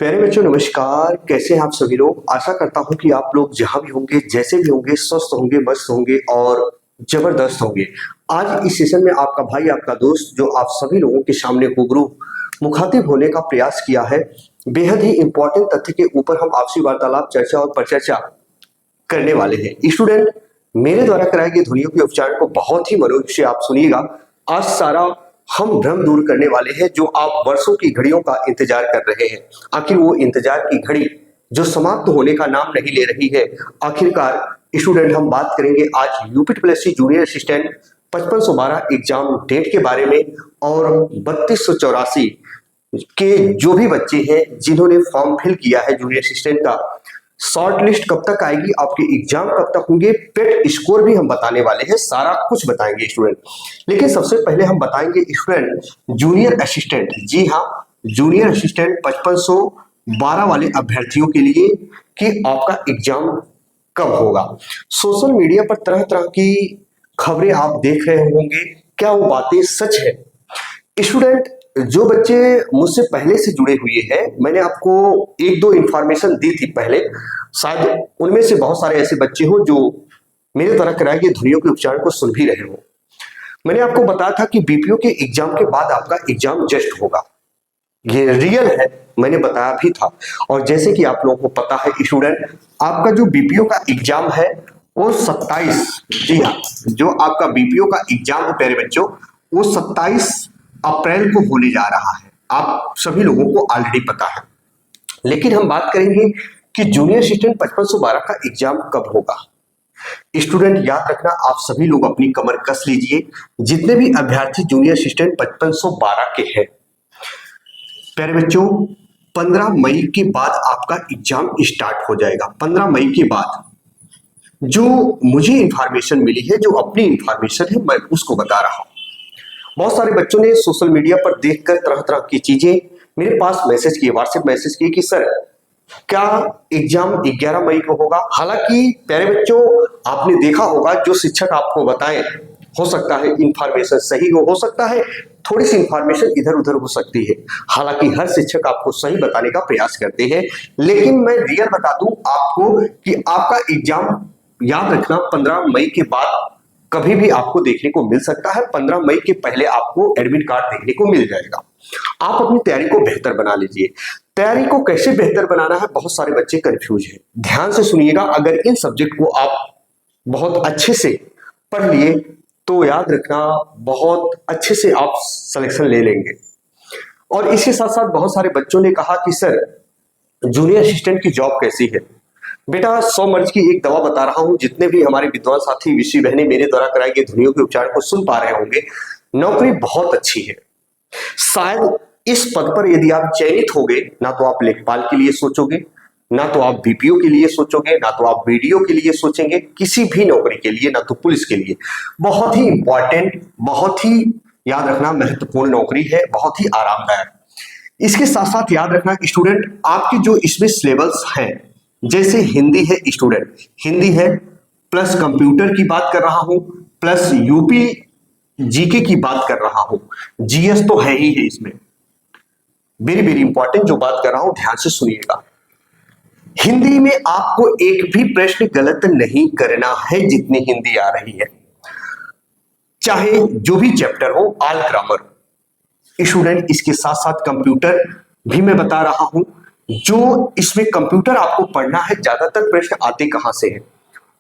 प्यारे बच्चों नमस्कार। कैसे हैं आप सभी लोग। आशा करता हूं कि आप लोग जहां भी होंगे, जैसे भी होंगे, स्वस्थ होंगे, मस्त होंगे और जबरदस्त होंगे। आज इस सेशन में आपका भाई, आपका दोस्त, जो आप सभी लोगों के सामने रूबरू मुखातिब होने का प्रयास किया है, बेहद ही इंपॉर्टेंट तथ्य के ऊपर हम आपसी वार्तालाप, चर्चा और परिचर्चा करने वाले हैं। स्टूडेंट, मेरे द्वारा कराए गए ध्वनियों के उच्चारण को बहुत ही मनोयोग से आप सुनिएगा। आज सारा हम भ्रम दूर करने वाले हैं जो आप वर्षों की घड़ियों का इंतजार कर रहे हैं। आखिर वो इंतजार की घड़ी जो समाप्त होने का नाम नहीं ले रही है। आखिरकार स्टूडेंट, हम बात करेंगे आज UP junior assistant 5512 exam date के बारे में और 3284 के जो भी बच्चे हैं जिन्होंने फॉर्म फिल किया है जूनियर असिस्टेंट का, शॉर्ट लिस्ट कब तक आएगी, आपके एग्जाम कब तक होंगे, पेट स्कोर भी हम बताने वाले हैं, सारा कुछ बताएंगे स्टूडेंट। लेकिन सबसे पहले हम बताएंगे स्टूडेंट जूनियर असिस्टेंट, जी हाँ, जूनियर असिस्टेंट 5512 वाले अभ्यर्थियों के लिए कि आपका एग्जाम कब होगा। सोशल मीडिया पर तरह तरह की खबरें आप देख रहे होंगे, क्या वो बातें सच है? स्टूडेंट, जो बच्चे मुझसे पहले से जुड़े हुए हैं, मैंने आपको एक दो इंफॉर्मेशन दी थी पहले, शायद उनमें से बहुत सारे ऐसे बच्चे हो जो मेरे द्वारा कराए गए ध्वनियों के उच्चारण को सुन भी रहे हो। मैंने आपको बताया था कि बीपीओ के एग्जाम के बाद आपका एग्जाम जस्ट होगा, ये रियल है, मैंने बताया भी था। और जैसे कि आप लोगों को पता है स्टूडेंट, आपका जो बीपीओ का एग्जाम है वो 27, जी हाँ, जो आपका बीपीओ का एग्जाम है प्यारे बच्चों, वो 27 अप्रैल को होने जा रहा है। आप सभी लोगों को ऑलरेडी पता है। लेकिन हम बात करेंगे कि जूनियर असिस्टेंट 5512 का एग्जाम कब होगा। स्टूडेंट, याद रखना, आप सभी लोग अपनी कमर कस लीजिए, जितने भी अभ्यर्थी जूनियर असिस्टेंट 5512 के हैं प्यारे बच्चों, 15 मई के बाद आपका एग्जाम स्टार्ट हो जाएगा। 15 मई के बाद जो मुझे इंफॉर्मेशन मिली है, जो अपनी इंफॉर्मेशन है, मैं उसको बता रहा हूं। बहुत सारे बच्चों ने सोशल मीडिया पर देखकर तरह तरह की चीजें मेरे पास मैसेज किए, व्हाट्सएप मैसेज किए कि सर क्या एग्जाम 11 मई को होगा। हालांकि प्यारे बच्चों, आपने देखा होगा जो शिक्षक आपको बताएं, हो सकता है इंफॉर्मेशन सही हो सकता है थोड़ी सी इंफॉर्मेशन इधर उधर हो सकती है। हालांकि हर शिक्षक आपको सही बताने का प्रयास करते हैं, लेकिन मैं रियल बता दूं आपको कि आपका एग्जाम, याद रखना, 15 मई के बाद कभी भी आपको देखने को मिल सकता है। 15 मई के पहले आपको एडमिट कार्ड देखने को मिल जाएगा। आप अपनी तैयारी को बेहतर बना लीजिए। तैयारी को कैसे बेहतर बनाना है, बहुत सारे बच्चे कंफ्यूज हैं। ध्यान से सुनिएगा, अगर इन सब्जेक्ट को आप बहुत अच्छे से पढ़ लिए तो याद रखना बहुत अच्छे से आप सिलेक्शन ले लेंगे। और इसके साथ साथ बहुत सारे बच्चों ने कहा कि सर जूनियर असिस्टेंट की जॉब कैसी है। बेटा, 100 मर्ज की एक दवा बता रहा हूं, जितने भी हमारे विद्वान साथी, विषय बहने मेरे द्वारा कराए गए ध्वनियों के उच्चारण को सुन पा रहे होंगे, नौकरी बहुत अच्छी है। शायद इस पद पर यदि आप चयनित हो गए, ना तो आप लेखपाल के लिए सोचोगे, ना तो आप बीपीओ के लिए सोचोगे, ना तो आप वीडियो के लिए सोचेंगे, किसी भी नौकरी के लिए, ना तो पुलिस के लिए। बहुत ही इंपॉर्टेंट, बहुत ही याद रखना महत्वपूर्ण नौकरी है, बहुत ही आरामदायक। इसके साथ साथ याद रखना स्टूडेंट, आपके जो इसमें सिलेबस हैं, जैसे हिंदी है स्टूडेंट, हिंदी है, प्लस कंप्यूटर की बात कर रहा हूं, प्लस यूपी जीके की बात कर रहा हूं, जीएस तो है ही है इसमें। वेरी वेरी इंपॉर्टेंट जो बात कर रहा हूं, ध्यान से सुनिएगा। हिंदी में आपको एक भी प्रश्न गलत नहीं करना है, जितनी हिंदी आ रही है, चाहे जो भी चैप्टर हो, ऑल ग्रामर। स्टूडेंट, इसके साथ साथ कंप्यूटर भी मैं बता रहा हूं, जो इसमें कंप्यूटर आपको पढ़ना है। ज्यादातर प्रश्न आते कहां से हैं?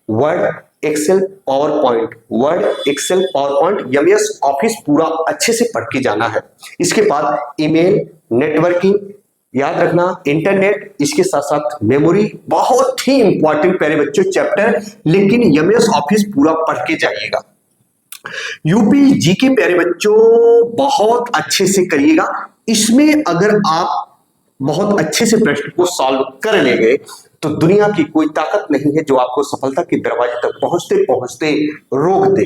Word, Excel, PowerPoint, Word, Excel, PowerPoint, MS Office पूरा अच्छे से पढ़ के जाना है। इसके बाद ईमेल, नेटवर्किंग, याद रखना इंटरनेट, इसके साथ साथ मेमोरी, बहुत ही इंपॉर्टेंट प्यारे बच्चों चैप्टर, लेकिन एमएस ऑफिस पूरा पढ़ के जाइएगा। यूपी जीके प्यारे बच्चों बहुत अच्छे से करिएगा। इसमें अगर आप बहुत अच्छे से प्रश्न को सॉल्व कर ले गए तो दुनिया की कोई ताकत नहीं है जो आपको सफलता के दरवाजे तक पहुंचते पहुंचते रोक दे।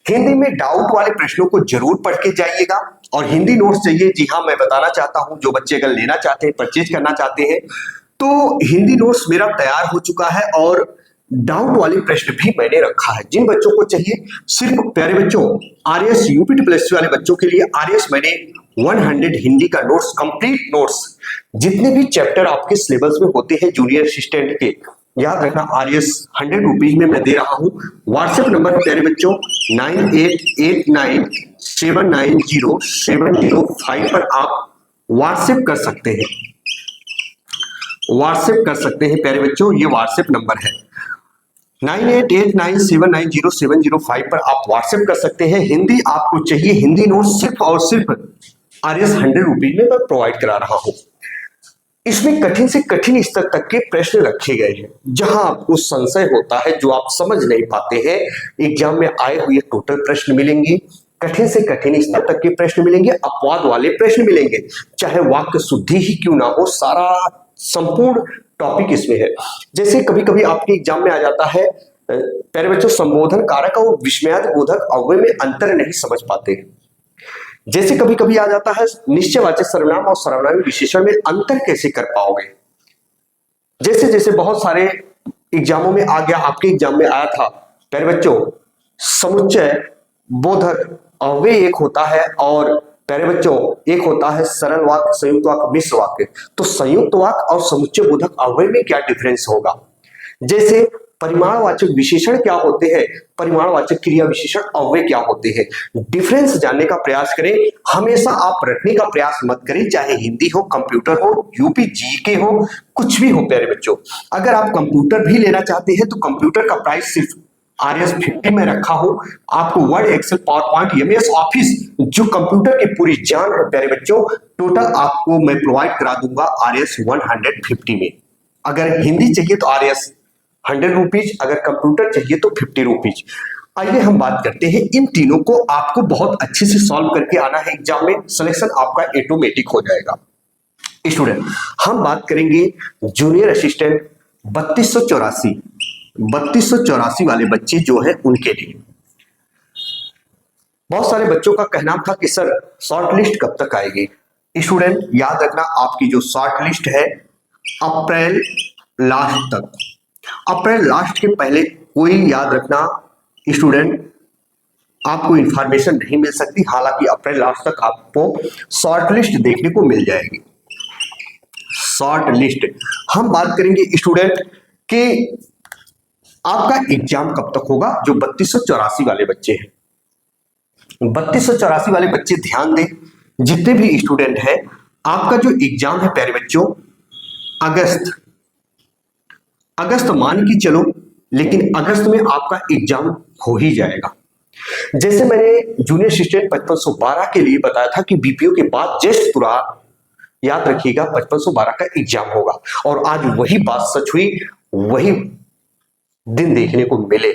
हिंदी में डाउट वाले प्रश्नों को जरूर पढ़ के जाइएगा। और हिंदी नोट्स चाहिए, जी हाँ, मैं बताना चाहता हूं, जो बच्चे अगर लेना चाहते हैं, परचेज करना चाहते हैं, तो हिंदी नोट्स मेरा तैयार हो चुका है और डाउट वाले प्रश्न भी मैंने रखा है। जिन बच्चों को चाहिए, सिर्फ प्यारे बच्चों आरएस यूपी प्लस वाले बच्चों के लिए आरएस मैंने 100 हिंदी का नोट्स, कंप्लीट नोट्स जितने भी चैप्टर आपके सिलेबस में होते हैं जूनियर असिस्टेंट के, याद रखना आरएस 100 रुपीज में मैं दे रहा हूं। व्हाट्सएप नंबर प्यारे बच्चों 9889790705 पर आप व्हाट्सएप कर सकते हैं। व्हाट्सएप कर सकते हैं प्यारे बच्चों, ये व्हाट्सएप नंबर है 9889790705 पर आप व्हाट्सएप कर सकते हैं। हिंदी आपको चाहिए, हिंदी नोट सिर्फ और सिर्फ आरएस 100 रुपीज में मैं प्रोवाइड करा रहा हूं। इसमें कठिन से कठिन स्तर तक के प्रश्न रखे गए हैं, जहां आपको संशय होता है जो आप समझ नहीं पाते हैं, एग्जाम में आए हुए टोटल प्रश्न मिलेंगे, कठिन से कठिन स्तर तक के प्रश्न मिलेंगे, अपवाद वाले प्रश्न मिलेंगे, चाहे वाक्य शुद्धि ही क्यों ना हो, सारा संपूर्ण टॉपिक इसमें है। जैसे कभी कभी आपके एग्जाम में आ जाता है प्यारे बच्चों, संबोधन कारक और विस्मयादिबोधक अव्यय में अंतर नहीं समझ पाते। जैसे कभी कभी आ जाता है निश्चयवाचक सर्वनाम और सर्वनामी विशेषण में अंतर कैसे कर पाओगे। जैसे जैसे बहुत सारे एग्जामों में आ गया, आपके एग्जाम में आया था प्यारे बच्चों, समुच्चय बोधक अव्यय एक होता है और प्यारे बच्चों एक होता है सरल वाक्य, संयुक्त वाक्य, मिश्र वाक्य। तो संयुक्त वाक्य और समुच्चय बोधक अव्यय में क्या डिफरेंस होगा। जैसे परिमाणवाचक विशेषण क्या होते हैं, परिमाणवाचक क्रिया विशेषण अव्यय क्या होते हैं, डिफरेंस जानने का प्रयास करें। हमेशा आप रटने का प्रयास मत करें, चाहे हिंदी हो, कंप्यूटर हो, यूपी जीके हो, कुछ भी हो प्यारे बच्चों। अगर आप कंप्यूटर भी लेना चाहते हैं तो कंप्यूटर का प्राइस सिर्फ आरएस 50 में रखा हो। आपको Word, Excel, PowerPoint, MS Office, जो कंप्यूटर की पूरी जान है प्यारे बच्चों, टोटल आपको मैं प्रोवाइड करा दूंगा आरएस 150 में। अगर हिंदी चाहिए तो आरएस 100 रुपीज, अगर कंप्यूटर चाहिए तो 50 रुपीज। आइए हम बात करते हैं, इन तीनों को आपको बहुत अच्छे से सॉल्व करके आना है एग्जाम में, सिलेक्शन आपका ऑटोमेटिक हो जाएगा। स्टूडेंट, हम बात करेंगे जूनियर असिस्टेंट 3284 वाले बच्चे जो है उनके लिए। बहुत सारे बच्चों का कहना था कि सर शॉर्ट लिस्ट कब तक आएगी। स्टूडेंट याद रखना, आपकी जो शॉर्ट लिस्ट है अप्रैल लास्ट तक, अप्रैल लास्ट के पहले कोई याद रखना स्टूडेंट आपको इंफॉर्मेशन नहीं मिल सकती। हालांकि अप्रैल लास्ट तक आपको शॉर्ट लिस्ट देखने को मिल जाएगी। शॉर्ट लिस्ट हम बात करेंगे स्टूडेंट कि आपका एग्जाम कब तक होगा। जो 3284 वाले बच्चे हैं, 3284 वाले बच्चे ध्यान दें, जितने भी स्टूडेंट हैं, आपका जो एग्जाम है प्यारे बच्चों अगस्त मान के चलो, लेकिन अगस्त में आपका एग्जाम हो ही जाएगा। जैसे मैंने जूनियर असिस्टेंट 5512 के लिए बताया था कि बीपीओ के बाद जस्ट पूरा याद रखिएगा 5512 का एग्जाम होगा, और आज वही बात सच हुई, वही दिन देखने को मिले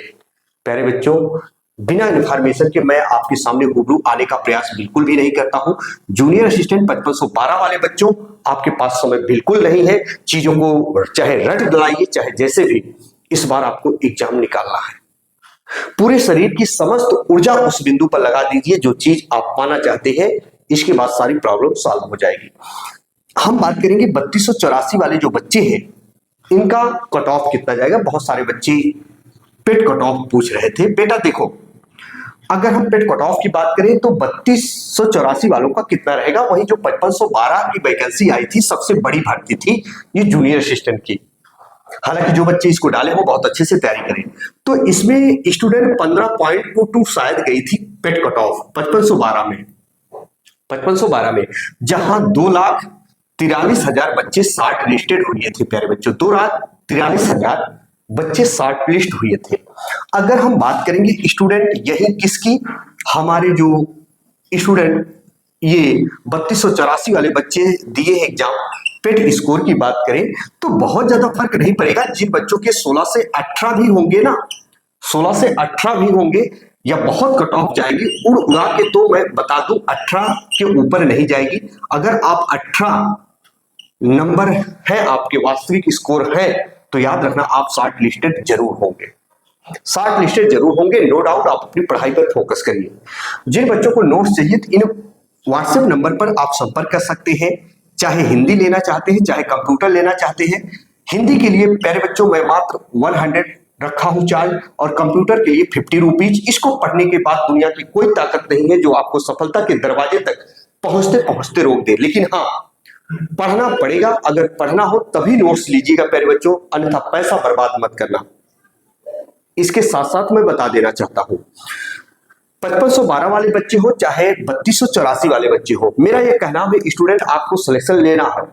प्यारे बच्चों। बिना इन्फॉर्मेशन के मैं आपके सामने रूबरू आने का प्रयास बिल्कुल भी नहीं करता हूं। जूनियर असिस्टेंट 5512 वाले बच्चों, आपके पास समय बिल्कुल नहीं है, चीजों को चाहे रट दिलाइए, चाहे जैसे भी, इस बार आपको एग्जाम निकालना है। पूरे शरीर की समस्त ऊर्जा उस बिंदु पर लगा दीजिए जो चीज आप पाना चाहते हैं, इसके बाद सारी प्रॉब्लम सॉल्व हो जाएगी। हम बात करेंगे 3284 वाले जो बच्चे हैं, इनका कट ऑफ कितना जाएगा। बहुत सारे बच्चे पेट कट ऑफ पूछ रहे थे। बेटा देखो, अगर हम पेट कट ऑफ की बात करें तो 3284 वालों का कितना रहेगा, वही जो 5512 की वैकेंसी आई थी, सबसे बड़ी भर्ती थी ये जूनियर असिस्टेंट की। हालांकि जो बच्चे इसको डाले वो बहुत अच्छे से तैयारी करें। तो इसमें स्टूडेंट 15.22 शायद गई थी पेट कट ऑफ 5512 में, जहां 2,43,000 बच्चे शॉर्ट लिस्टेड हुए थे प्यारे बच्चों। 2,43,000 बच्चे शॉर्ट लिस्ट हुए थे। अगर हम बात करेंगे स्टूडेंट यही किसकी, हमारे जो स्टूडेंट ये 3284 वाले बच्चे दिए एग्जाम, पेट स्कोर की बात करें तो बहुत ज्यादा फर्क नहीं पड़ेगा। जिन बच्चों के 16 से 18 भी होंगे ना, 16 से 18 भी होंगे या बहुत कट ऑफ जाएगी उड़ उड़ा के, तो मैं बता दूं 18 के ऊपर नहीं जाएगी। अगर आप 18 नंबर है आपके वास्तविक स्कोर है तो याद रखना आप शॉर्ट लिस्टेड जरूर होंगे, शॉर्ट लिस्टेड जरूर होंगे, नो डाउट। आप अपनी पढ़ाई पर फोकस करिए। जिन बच्चों को नोट्स चाहिए तो इन व्हाट्सएप नंबर पर आप संपर्क कर सकते हैं, चाहे हिंदी लेना चाहते हैं, चाहे कंप्यूटर लेना चाहते हैं। हिंदी के लिए प्यारे बच्चों मैं मात्र 100 रखा हूं चार्ज, और कंप्यूटर के लिए 50 रुपीज। इसको पढ़ने के बाद दुनिया की कोई ताकत नहीं है जो आपको सफलता के दरवाजे तक पहुंचते पहुंचते रोक दे। लेकिन हाँ, पढ़ना पड़ेगा, अगर पढ़ना हो तभी नोट्स लीजिएगा प्यारे बच्चों, अन्यथा पैसा बर्बाद मत करना। इसके साथ साथ मैं बता देना चाहता हूं, 5512 वाले बच्चे हो चाहे 3284 वाले बच्चे हो, मेरा यह कहना है स्टूडेंट आपको सिलेक्शन लेना है,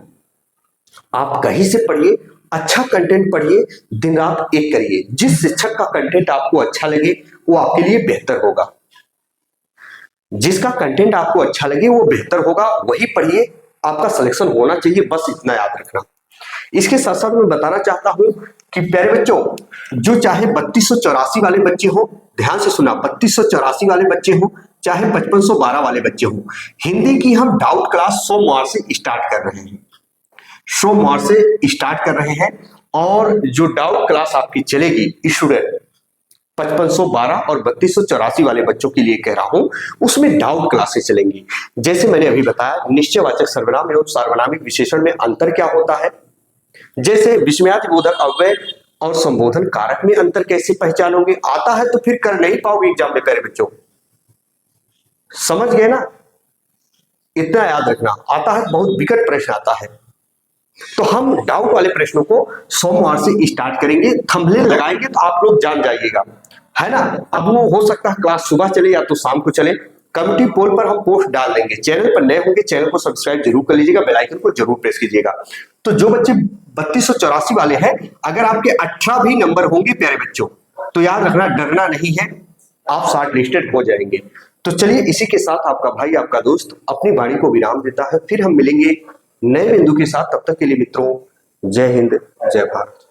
आप कहीं से पढ़िए, अच्छा कंटेंट पढ़िए, दिन रात एक करिए, जिस शिक्षक का कंटेंट आपको अच्छा लगे वो आपके लिए बेहतर होगा, जिसका कंटेंट आपको अच्छा लगे वो बेहतर होगा, वही पढ़िए, आपका सिलेक्शन होना चाहिए, बस इतना याद रखना। इसके साथ साथ मैं बताना चाहता हूं कि प्यारे बच्चों, जो चाहे 3284 वाले बच्चे हो, ध्यान से सुना, 3284 वाले बच्चे हो चाहे 5512 वाले बच्चे हो, हिंदी की हम डाउट क्लास सोमवार से स्टार्ट कर रहे हैं, सोमवार से स्टार्ट कर रहे हैं, और जो डाउट क्लास आपकी चलेगी स्टूडेंट 5512 और 3284 वाले बच्चों के लिए कह रहा हूं, उसमें डाउट क्लासेस चलेंगी। जैसे मैंने अभी बताया, निश्चयवाचक सर्वनाम एवं सार्वनामिक विशेषण में अंतर क्या होता है, जैसे विस्मयादि बोधक अव्यय और संबोधन कारक में अंतर कैसे पहचानोगे, आता है तो फिर कर नहीं पाओगे एग्जाम में प्यारे बच्चों, समझ गए ना, इतना याद रखना, आता है बहुत विकट प्रश्न आता है, तो हम डाउट वाले प्रश्नों को सोमवार से स्टार्ट करेंगे, थंबनेल लगाएंगे तो आप लोग जान जाइएगा, है ना। अब वो हो सकता है क्लास सुबह चले या तो शाम को चले, कम्युनिटी पोल पर हम पोस्ट डाल देंगे, चैनल पर नए होंगे चैनल को सब्सक्राइब जरूर कर लीजिएगा, बेल आइकन को जरूर प्रेस कीजिएगा। तो जो बच्चे 3284 वाले हैं, अगर आपके 18 भी नंबर होंगे प्यारे बच्चों, तो याद रखना, डरना नहीं है, आप शॉर्ट लिस्टेड हो जाएंगे। तो चलिए, इसी के साथ आपका भाई आपका दोस्त अपनी वाणी को विराम देता है, फिर हम मिलेंगे नए बिंदु के साथ, तब तक के लिए मित्रों, जय हिंद जय भारत।